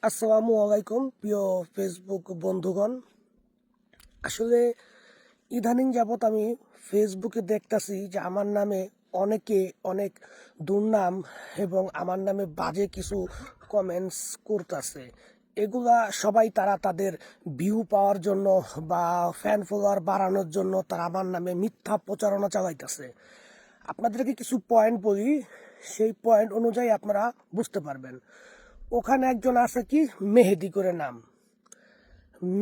আসসালামু আলাইকুম প্রিয় ফেসবুক বন্ধুগণ। আসলে ইদানিং যাবৎ আমি ফেসবুকে দেখতাছি যে আমার নামে অনেকে অনেক দুর্নাম এবং আমার নামে বাজে কিছু কমেন্টস করতেছে। এগুলা সবাই তারা তাদের ভিউ পাওয়ার জন্য বা ফ্যান ফলোয়ার বাড়ানোর জন্য তারা আমার নামে মিথ্যা প্রচারণা চালাইতেছে। আপনাদেরকে কিছু পয়েন্ট বলি, সেই পয়েন্ট অনুযায়ী আপনারা বুঝতে পারবেন। ওখানে একজন আছে কি মেহেদি করে নাম।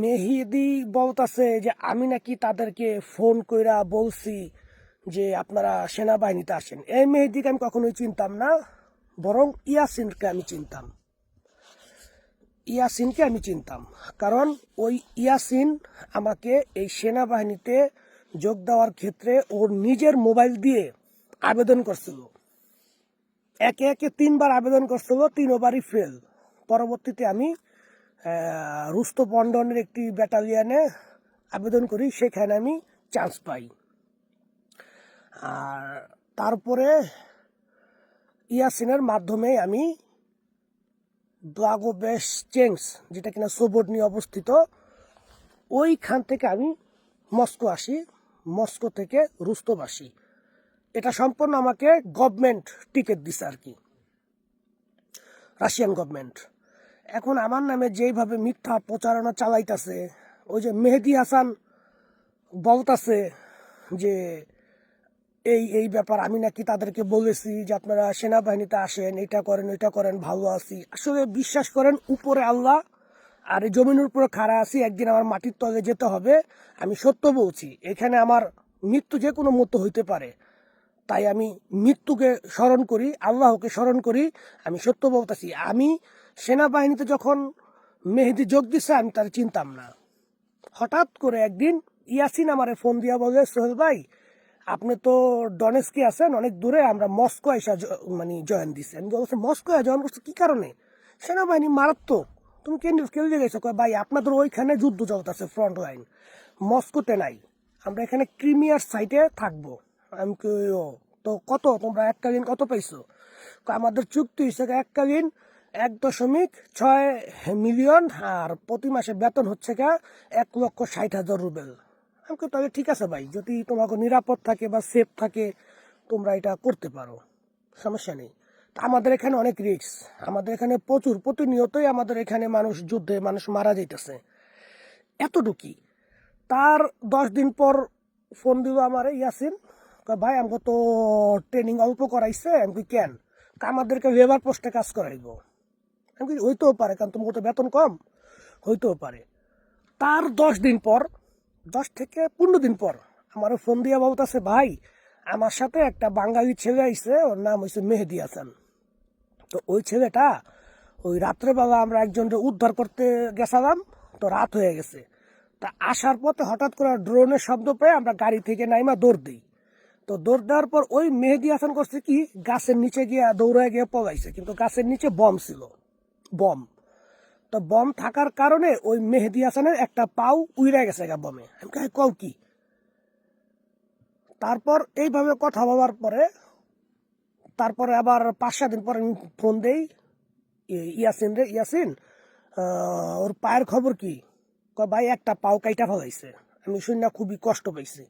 মেহেদি বলতাছে যে আমি নাকি তাদেরকে ফোন কইরা বলছি যে আপনারা সেনাবাহিনীতে আসেন। এই মেহেদিকে আমি কখনোই চিনতাম না, বরং ইয়াসিনকে আমি চিনতাম। কারণ ওই ইয়াসিন আমাকে এই সেনাবাহিনীতে যোগ দেওয়ার ক্ষেত্রে ওর নিজের মোবাইল দিয়ে আবেদন করছিল। একে একে 3বার আবেদন করছিল, 3বারই ফেল। পরবর্তীতে আমি রুস্তপন্ডনের একটি ব্যাটালিয়নে আবেদন করি, সেখানে আমি চান্স পাই। আর তারপরে ইয়াসিনের মাধ্যমে আমি ব্লাগোবেশ চেংস, যেটা কিনা সোবর্নি অবস্থিত, ওইখান থেকে আমি মস্কো আসি, মস্কো থেকে রুস্তব আসি। এটা সম্পূর্ণ আমাকে গভর্নমেন্ট টিকিট দিছে আর কি, রাশিয়ান গভর্নমেন্ট। এখন আমার নামে যেইভাবে মিথ্যা প্রচারণা চালাইতেছে, ওই যে মেহেদি হাসান বলতাছে যে এই এই ব্যাপার, আমি নাকি তাদেরকে বলেছি যে আপনারা সেনাবাহিনীতে আসেন, এটা করেন ওইটা করেন, ভালো আছি। আসলে বিশ্বাস করেন, উপরে আল্লাহ আর এই জমিনের উপরে খাড়া আছি, একদিন আমার মাটির তলে যেতে হবে। আমি সত্য বলছি, এখানে আমার মৃত্যু যে কোনো মতো হইতে পারে, তাই আমি মৃত্যুকে স্মরণ করি, আল্লাহকে স্মরণ করি। আমি সত্য বলতেছি, আমি সেনাবাহিনীতে যখন মেহেদি যোগ দিছে আমি তার চিনতাম না। হঠাৎ করে একদিন ইয়াসিন আমারে ফোন দিয়া বলে, সোহেল ভাই আপনি তো ডনেস্কে আছেন, অনেক দূরে, আমরা মস্কো এসে মানে জয়েন দিছে। আমি বলছি মস্কো জয়েন করছো কি কারণে? সেনাবাহিনী মারাত্মক, তুমি কেন্দ্রে গেছো? ভাই আপনাদের ওইখানে যুদ্ধ চলতেছে, ফ্রন্ট লাইন, মস্কোতে নাই, আমরা এখানে ক্রিমিয়ার সাইটে থাকবো। আমি ও তো কত তোমরা এককালীন কত পাইছো? আমাদের চুক্তি হয়েছে এককালীন 1.6 মিলিয়ন, আর প্রতি মাসে বেতন হচ্ছে 1,60,000 রুবেল। আমি তাহলে ঠিক আছে ভাই, যদি তোমাকে নিরাপদ থাকে বা সেফ থাকে তোমরা এটা করতে পারো, সমস্যা নেই। আমাদের এখানে অনেক রিস্ক, আমাদের এখানে প্রচুর, প্রতিনিয়তই আমাদের এখানে মানুষ যুদ্ধে মানুষ মারা যাইতেছে, এতটুকুই। তার 10 দিন পর ফোন দিল আমার ইয়াসিন, ভাই আমাকে তো ট্রেনিং অল্প করাইছে। আমি কেন? আমাদেরকে লেবার পোস্টে কাজ করাইব। আমি হইতেও পারে, কারণ তোমাকে তো বেতন কম, হইতেও পারে। তার 10 দিন পর, 10 থেকে 15 দিন পর আমার ফোন দিয়ে বলতেছে, ভাই আমার সাথে একটা বাঙালি ছেলে আইছে, ওর নাম হয়েছে মেহেদি হাসান। তো ওই ছেলেটা ওই রাত্রেবেলা আমরা একজনকে উদ্ধার করতে গেছিলাম, তো রাত হয়ে গেছে। তা আসার পথে হঠাৎ করে ড্রোনের শব্দ পেয়ে আমরা গাড়ি থেকে নাইমা দৌড় দিই। তো দৌড় দেওয়ার পর ওই মেহেদি হাসান করছে কি, গাছের নিচে গিয়ে দৌড়ে গিয়ে পলাইছে, কিন্তু গাছের নিচে বম ছিল, বম। তো বম থাকার কারণে ওই মেহেদি হাসানের একটা পাও উইরা গেছে বমে। আমি কও কি? তারপর এইভাবে কথা বলার পরে তারপরে আবার 5-7 দিন পরে আমি ফোন দেই ইয়াসিন ওর পায়ের খবর কি? ভাই একটা পাও কাইটা ফেলাইছে। আমি শুনে খুবই কষ্ট পাইছি।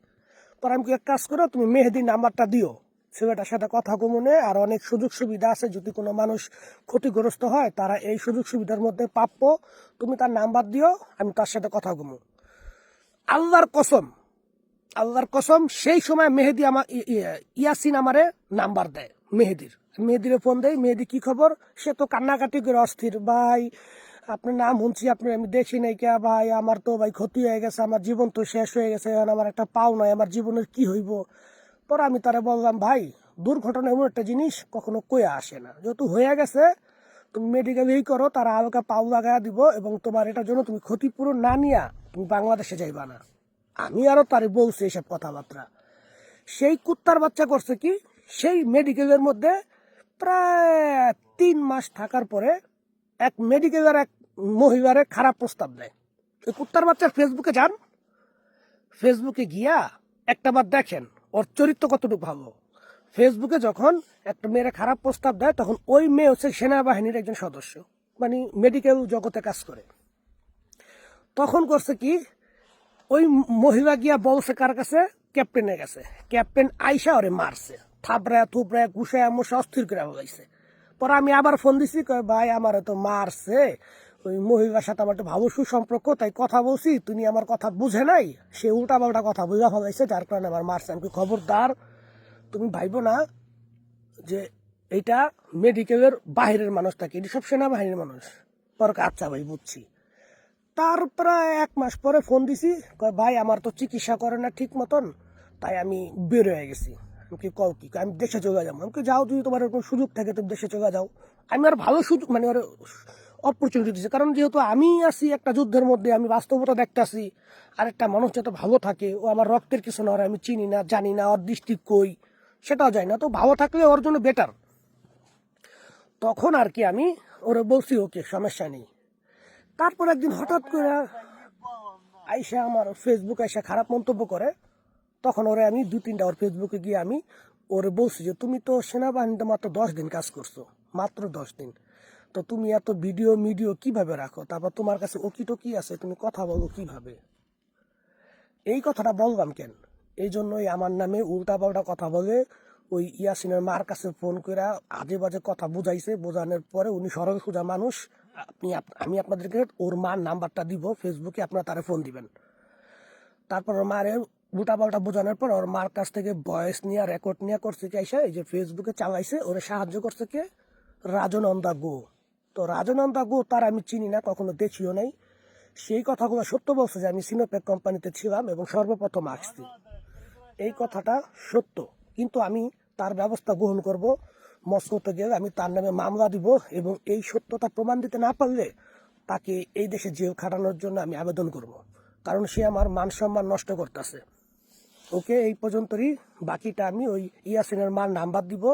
পর আমি এক কাজ করো, তুমি মেহেদির নাম্বারটা দিও, ছেলেটার সাথে কথা কমনে, আর অনেক সুযোগ সুবিধা আছে, যদি কোনো মানুষ ক্ষতিগ্রস্ত হয় তারা এই সুযোগ সুবিধার মধ্যে প্রাপ্য, তুমি তার নাম্বার দিও, আমি তার সাথে কথা কমু। আল্লাহর কসম, আল্লাহর কসম, সেই সময় মেহেদি আমার ইয়াসিন আমারে নাম্বার দেয় মেহেদির ফোন দেয়, মেহেদি কি খবর? সে তো কান্নাকাটি করে অস্থির, ভাই আপনার নাম শুনছি, আপনি আমি দেখি নাই কে ভাই, আমার তো ভাই ক্ষতি হয়ে গেছে, আমার জীবন তো শেষ হয়ে গেছে, আমার একটা পাও নাই, আমার জীবনের কি হইব? পরে আমি তারা বললাম, ভাই দুর্ঘটনা এমন একটা জিনিস কখনো কয়ে আসে না, যেহেতু হয়ে গেছে তুমি মেডিকেল করো, তারা হালকা পাও লাগাই দিব, এবং তোমার এটার জন্য তুমি ক্ষতিপূরণ না নিয়া তুমি বাংলাদেশে যাইবা না। আমি আরো তারে বলছি এসব কথাবার্তা। সেই কুত্তার বাচ্চা করছে কি, সেই মেডিকেলের মধ্যে প্রায় 3 মাস থাকার পরে এক মেডিকেলের এক মহিলারে খারাপ প্রস্তাব দেয়। ওই কুত্তার বাচ্চার ফেসবুকে যান, ফেসবুকে গিয়া একটা বার দেখেন ওর চরিত্র কতটুকু ভালো। ফেসবুকে যখন একটা মেয়ের খারাপ প্রস্তাব দেয়, তখন ওই মেয়ে হচ্ছে সেনাবাহিনীর একজন সদস্য। মানে মেডিকেল জগতে কাজ করে। তখন করছে কি, ওই মহিলা গিয়া বলছে কার কাছে, ক্যাপ্টেনের কাছে। ক্যাপ্টেন আইসা ওরে মারছে, থাপড়ায় থুপড়ায় ঘুষায় মশা অস্থির করে বলাইছে। পরে আমি আবার ফোন দিছি, কয় ভাই আমার তো মারছে, ওই মহিলার সাথে আমার একটা ভালো সুসম্পর্ক, তাই কথা বলছি, তুমি আমার কথা বুঝে নাই, সে উল্টা পাল্টা কথা বুঝা ফেলাইছে, যার কারণে আমার মারছে। আমি খবরদার তুমি ভাইবো না যে এইটা মেডিকেলের বাহিরের মানুষ থাকে, এটি সব সেনাবাহিনীর মানুষ। পরে আচ্ছা ভাই বুঝছি। তার প্রায় 1 মাস পরে ফোন দিছি, কয় ভাই আমার তো চিকিৎসা করে না ঠিক মতন, তাই আমি বের হয়ে গেছি। আমি কি কও কি, আমি দেশে চলে যাবো। আমি যাও, যদি তোমার এরকম সুযোগ থাকে তুমি দেশে চলে যাও। আমি আর ভালো সুযোগ মানে ওর অপরচুনিটি দিচ্ছে, কারণ যেহেতু আমি আছি একটা যুদ্ধের মধ্যে, আমি বাস্তবতা দেখতেছি। আর একটা মানুষ যত ভালো থাকে, ও আমার রক্তের কিছু না, ওর আমি চিনি না জানি না, ওর দৃষ্টি কই সেটাও যায় না, তো ভালো থাকলে ওর জন্য বেটার। তখন আর কি আমি ওরে বলছি ওকে সমস্যা নেই। তারপর একদিন হঠাৎ করে আইসা আমার ফেসবুক আইসা খারাপ মন্তব্য করে। তখন ওরে আমি 2-3টা ওর ফেসবুকে গিয়ে আমি ওরে বলছি যে তুমি তো সেনাবাহিনীতে মাত্র 10 দিন কাজ করছো, মাত্র 10 দিন, তো তুমি এত ভিডিও কিভাবে রাখো, তারপর তোমার কাছে ওকি টকি আছে, তুমি কথা বলো কিভাবে? এই কথাটা বললাম কেন, এই জন্যই আমার নামে উল্টা পাল্টা কথা বলে ওই ইয়াসিনের মার কাছে ফোন করে আজে বাজে কথা বুঝাইছে। বোঝানোর পরে উনি সরল সোজা মানুষ। আমি আপনাদেরকে ওর মার নাম্বারটা দিব, ফেসবুকে আপনারা তারে ফোন দিবেন। তারপর ওর মারে উল্টা পাল্টা বোঝানোর পর ওর মার কাছ থেকে ভয়েস নিয়ে রেকর্ড নিয়ে করছে কি আইসা, এই যে ফেসবুকে চালাইছে, ওরে সাহায্য করছে কে, রাজনন্দা গো। তো রাজনন্দা গো তার আমি চিনি না, কখনো দেখিও নাই। সেই কথাগুলো সত্য বলছে যে আমি সিনোপেক কোম্পানিতে ছিলাম এবং সর্বপ্রথম আসছি, এই কথাটা সত্য। কিন্তু আমি তার ব্যবস্থা গ্রহণ করব। মস্কোতে গেলে আমি তার নামে মামলা দিব, এবং এই সত্যতা প্রমাণ দিতে না পারলে তাকে এই দেশে জেল খাটানোর জন্য আমি আবেদন করব, কারণ সে আমার মান সম্মান নষ্ট করতেছে। ওকে, এই পর্যন্তই। বাকিটা আমি ওই ইয়াসিনের মার নাম্বার দিব,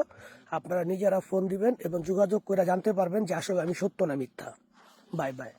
আপনারা নিজেরা ফোন দিবেন এবং যোগাযোগ করে জানতে পারবেন যে আসলে আমি সত্য না মিথ্যা। Bye bye.